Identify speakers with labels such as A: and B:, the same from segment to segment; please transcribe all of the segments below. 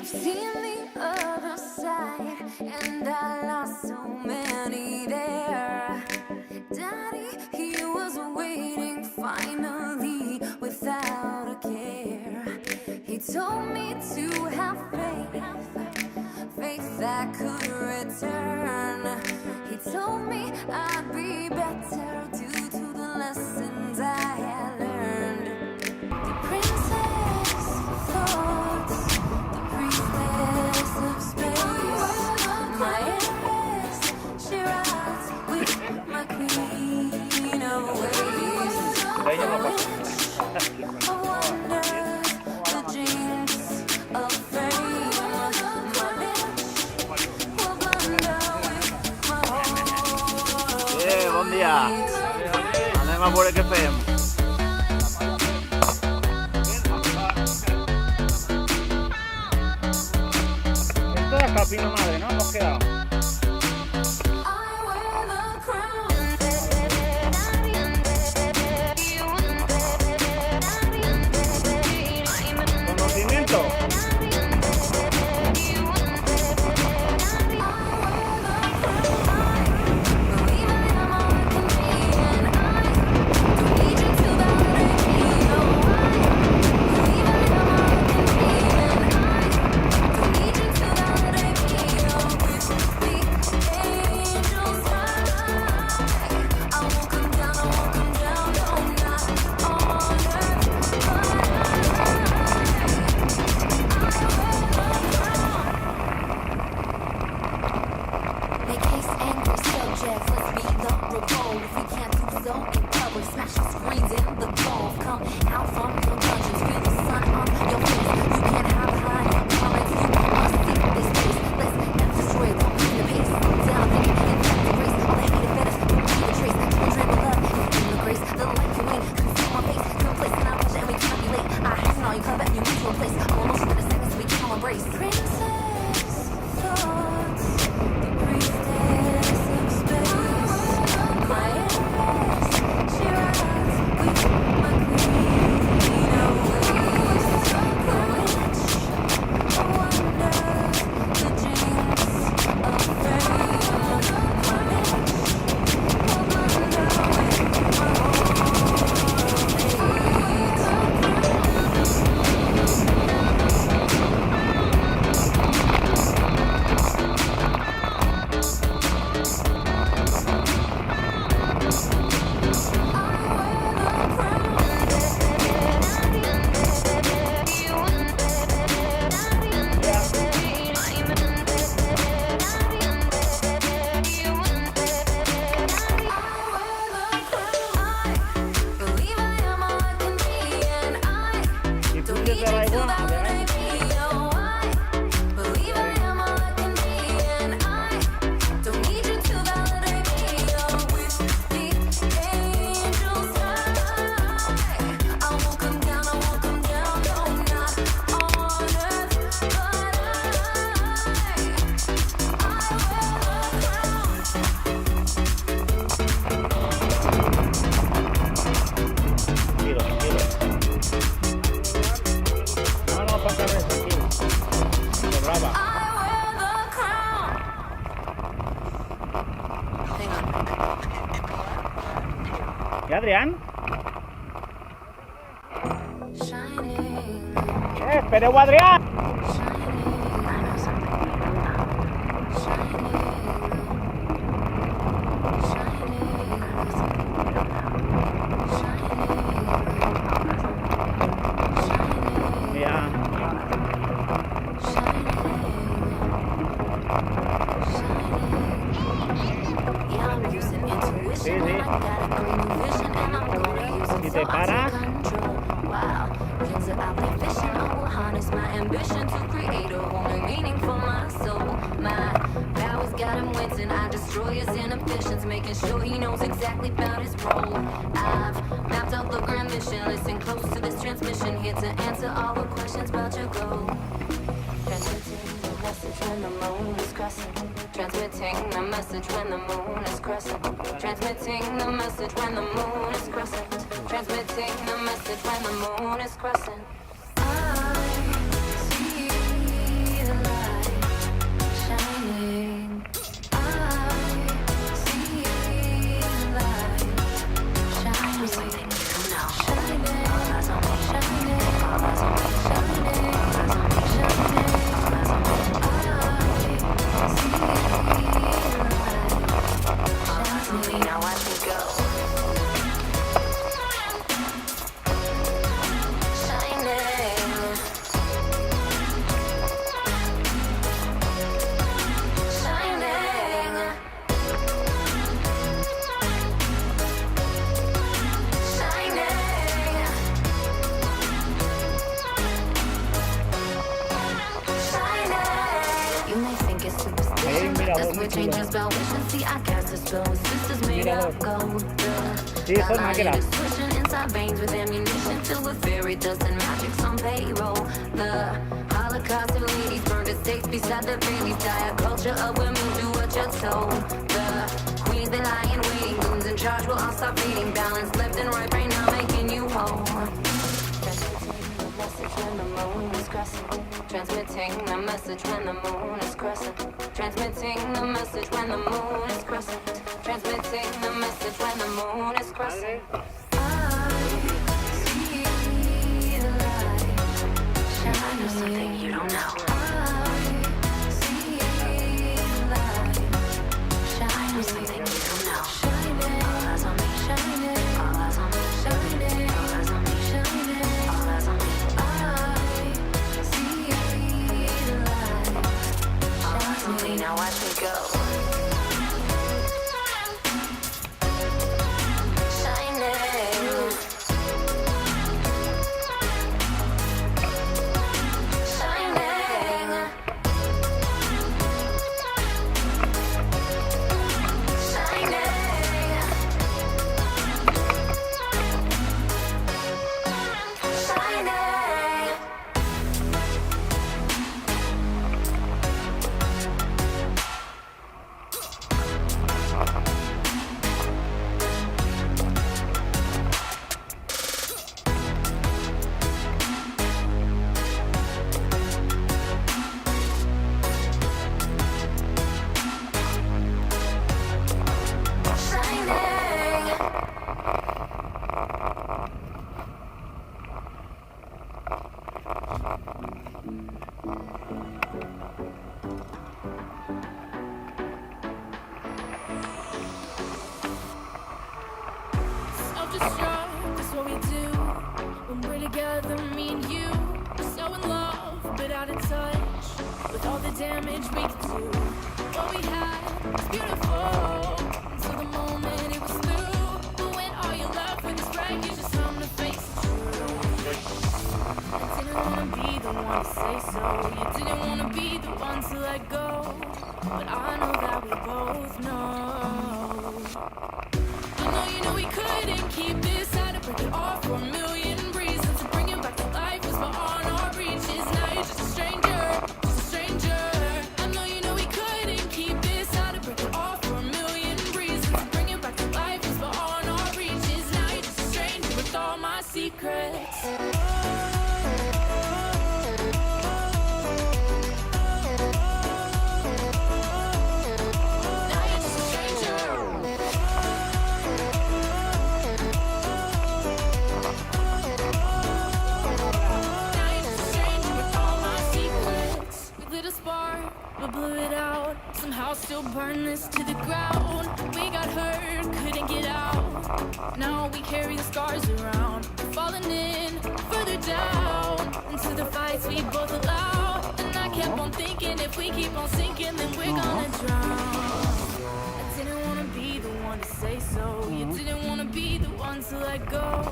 A: seen the other side, and I lost so many there. Daddy, he was waiting finally without a care. He told me to have faith that could return. He told me I'd be better due to the lessons I had learned. The princess thoughts, the priestess of space, my heiress, she rides with my queen of ways. Of wonders, the jinx of fame, my bitch will blunder with my heart.
B: Bon dia. Anem a veure què fem. Esto es capino madre, ¿no? Hemos quedado. Conocimiento. ¿Y Adrián? ¡Espereu, Adrián! Sí, sí. Si te paras.
A: Making sure he knows exactly about his role. I've mapped out the grand mission. Listen close to this transmission. Here to answer all the questions about your goal. Transmitting the message when the moon is crescent. Transmitting the message when the moon is crescent. Transmitting the message when the moon is crescent. Transmitting the message when the moon is crescent. I see This would change your spell. Wish and see I cast a spell with sisters made out of gold.
B: Sí, son máquinas.
A: Swishing inside veins with ammunition filled with fairy dust and magics on payroll. The Holocaust of ladies burned at stakes beside their babies. Die a culture of women, do what you're told. The queens that lie in waiting, goons in charge will all stop reading. Balance left and right, right now making you whole. Transmitting the message when the moon is crescent. Transmitting the message when the moon is crescent. Transmitting the message when the moon is crescent. I see the light shining. Something you don't know. I see the light shining. Something you don't know. Shining. All eyes on me. Shining. All eyes on me. Shining. All eyes on me. Shining. All eyes on me. I see the light shining. Now watch me go.
C: Self-destruct is what we do when we're together, me and you. We're so in love, but out of touch with all the damage we could do. What we had was beautiful until the moment it was through. But when all you're left with is wreckage, it's time to face the truth. I didn't wanna be the one to say so. You didn't wanna be the one to let go. But I know that we both know. You know we couldn't keep this. Had to break it off for a million reasons. To bring it back to life was beyond our reaches. Now you're just a stranger, just a stranger. I know we couldn't keep this. Had to break it off for a million reasons. To bring it back to life was beyond our reaches. Now you're just a stranger with all my secrets. But blew it out, somehow still burn this to the ground. We got hurt, couldn't get out. Now we carry the scars around, falling in further down into the fights we both allow. And I kept on thinking, if we keep on sinking, then we're gonna drown. I didn't wanna be the one to say so. You didn't wanna be the one to let go.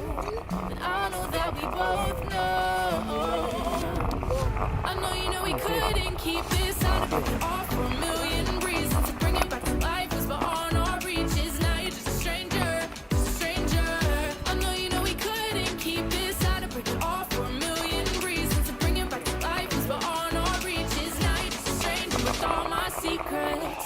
C: But I know that we both know. I know you know we couldn't keep this. Had to break it off for a million reasons. To bring it back to life was beyond our reaches. Now you're just a stranger, just a stranger. I know you know we couldn't keep this. Had to break it off for a million reasons. To bring it back to life was beyond our reaches. Now you're just a stranger with all my secrets.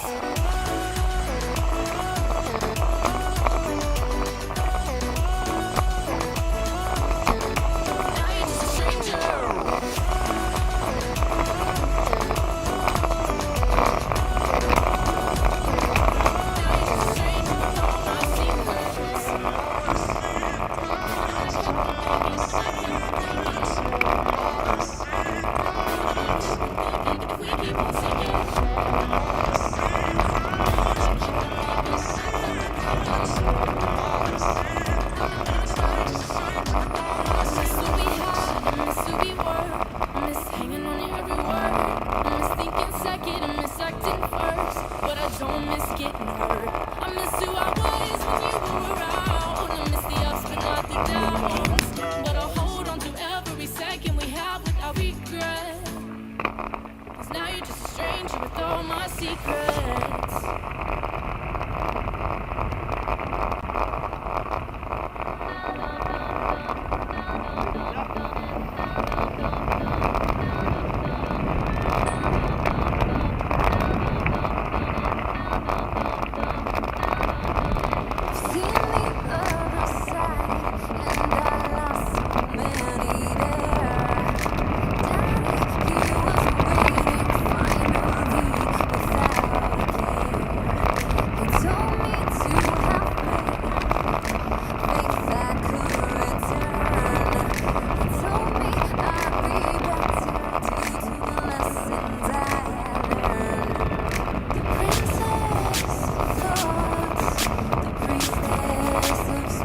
C: Now you're just a stranger with all my secrets.
A: Seen the other side, and I lost so many there. Daddy, he was waiting finally without a care. He told me to have faith that could return. He told me I'd be better due to the lessons I had learned. The princess thoughts. The priestess of space,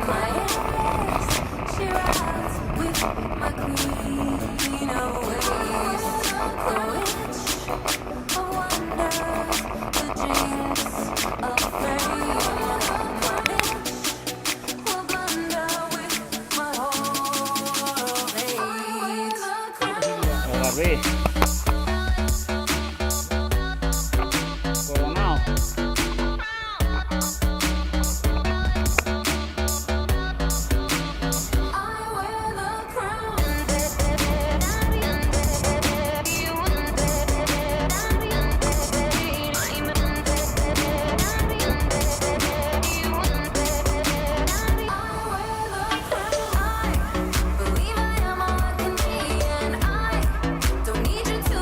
A: my ass, she rides with my queen of ways. The witch of wonders, the jinx of fame. My bitch will blunder with my whole age.
B: Agarré. Coronado.
A: I wear the crown.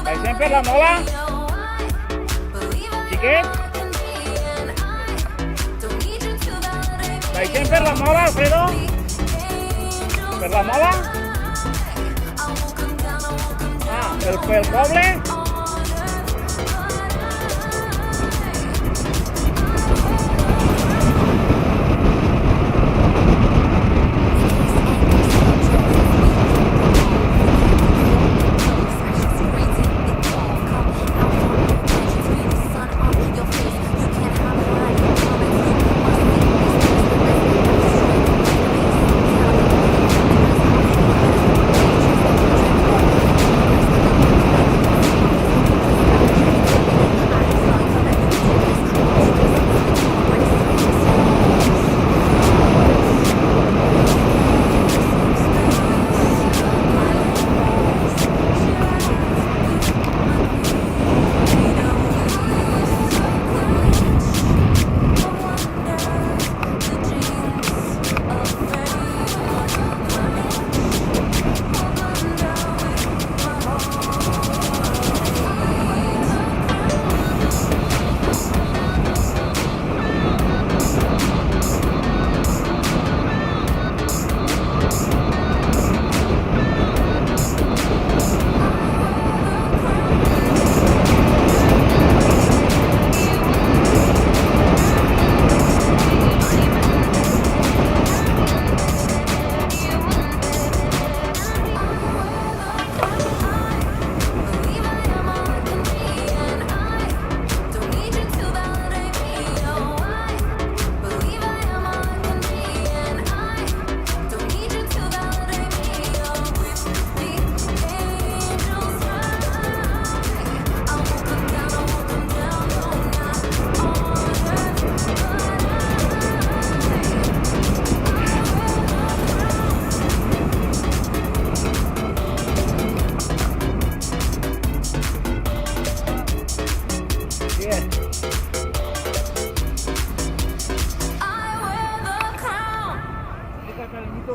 B: Vai sempre la mola? Xiquet? Vai sempre la mola, Alfredo? Per la mola? Ah, pel poble?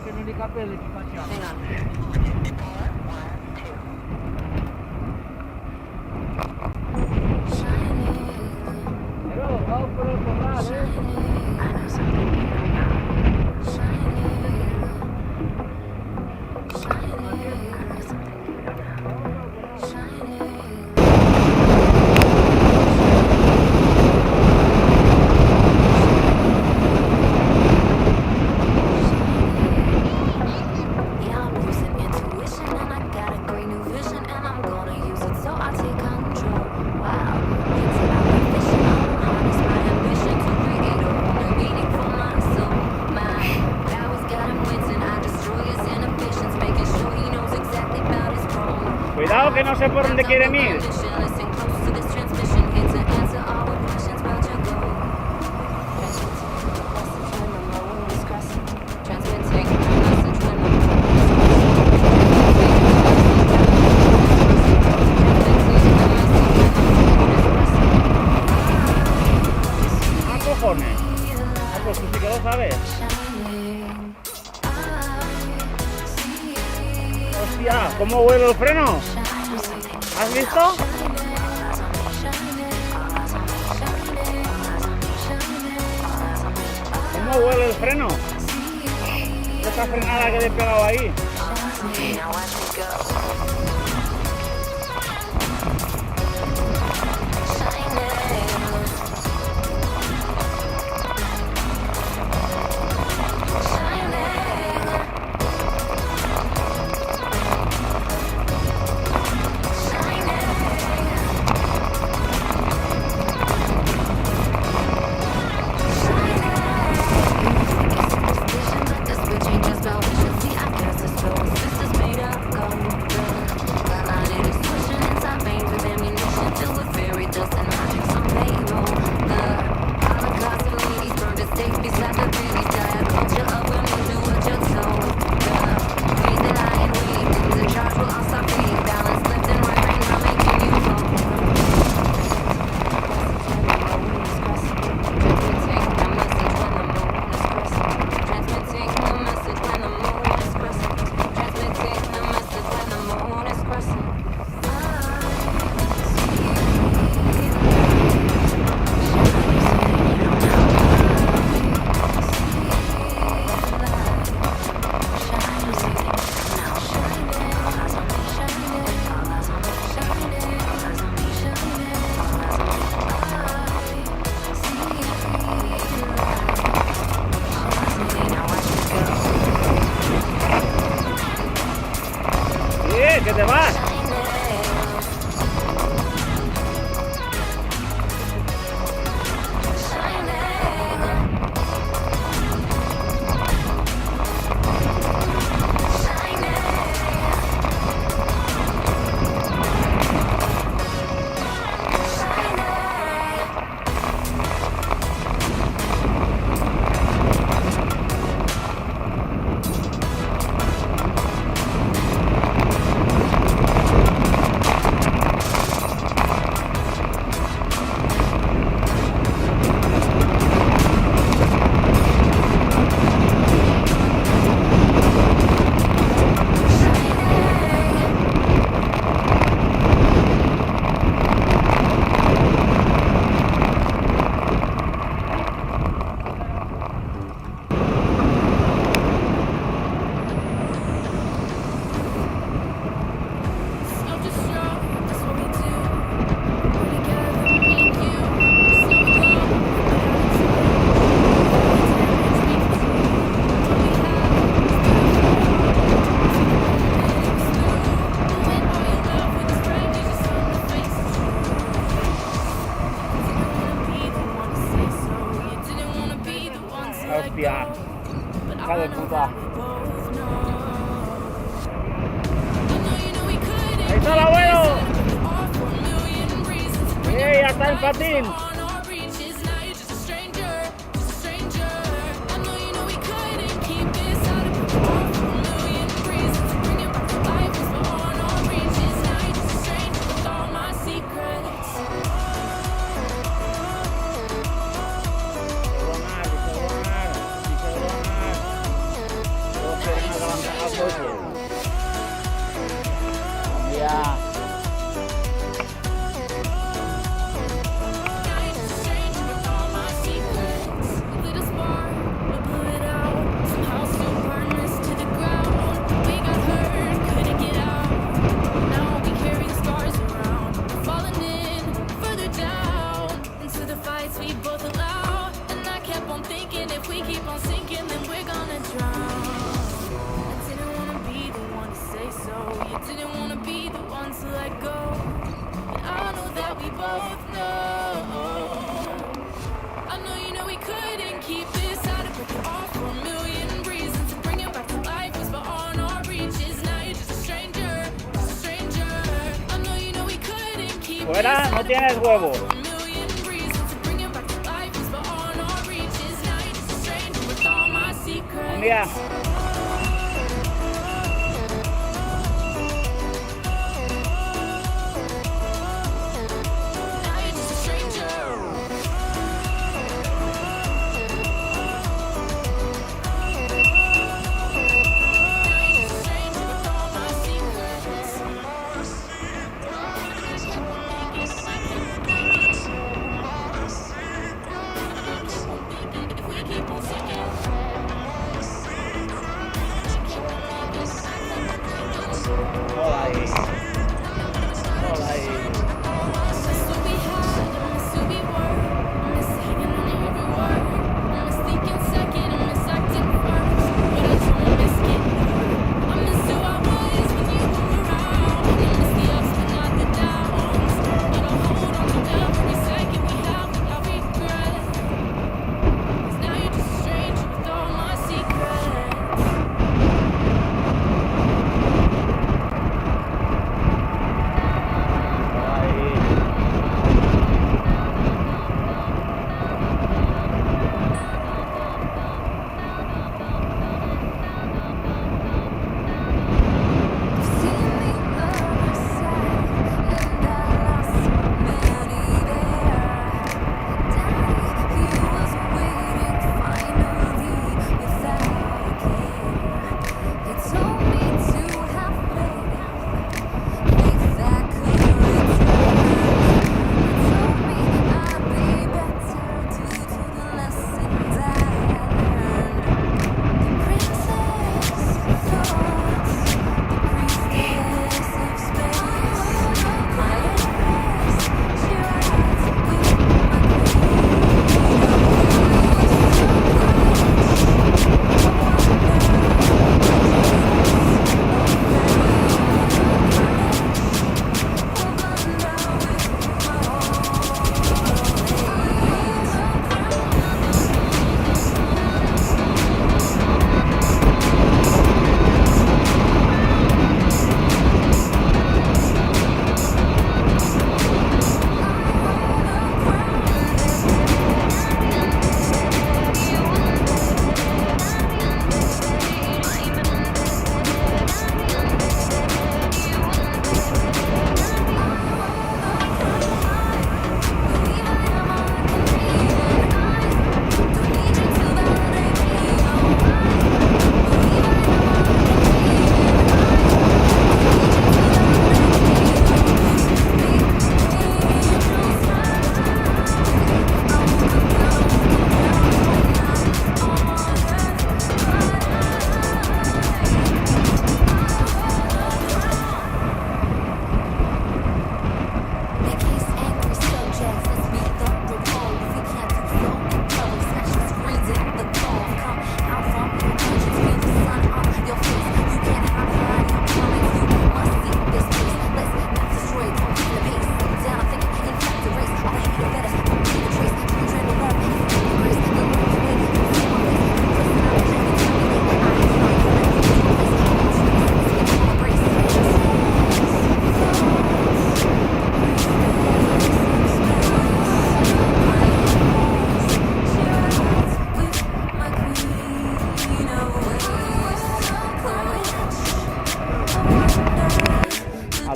D: Que no le cape el equipación. Pero vamos por el corral,
A: Yeah.
B: sé por dónde quieren ir. Ah, cojones. Ah, pues tú sí que lo sabes. Hostia, ¿cómo huele el freno? ¿Has visto? ¿Cómo huele el freno? Esta frenada que le he pegado ahí. ¿Qué te vas? Hostia, hija de puta. ¡Ahí está el abuelo! ¡Ya está el patín! Fuera no tienes huevo. Un día.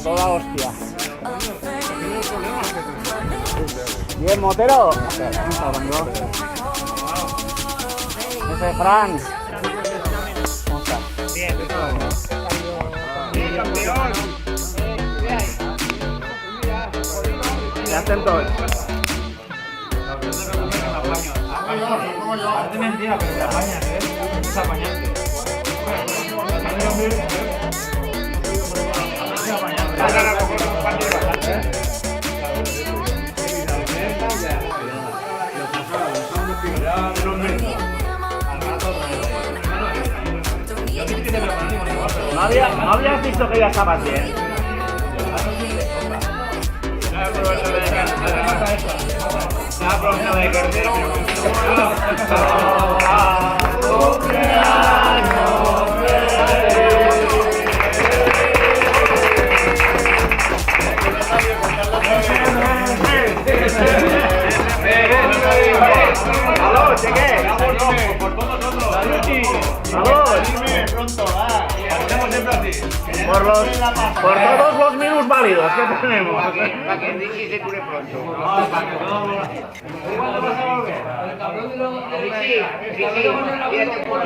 B: Toda hostia. Bien, motero. Ese Fran. ¿Cómo estás? Bien, campeón. Ya están todos.
D: Parece mentira, pero te apañas, ¿eh? Es apañarte.
B: No habías visto que ya estabas bien. ¡Salud, cheque! ¡Salud!
D: Pronto, va. Hacemos siempre así.
B: Por todos los minus válidos que tenemos.
E: Para que Richie se cure pronto.
D: ¿Cuándo vas a volver?
E: Richie, fíjate por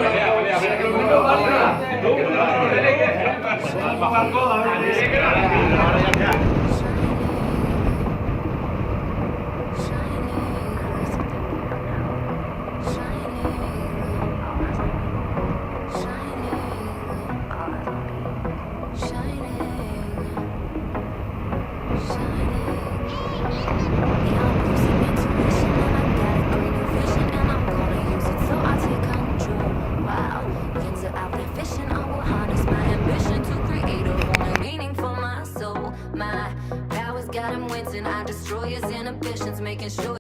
A: My powers got him wincing. I destroy his inhibitions, making sure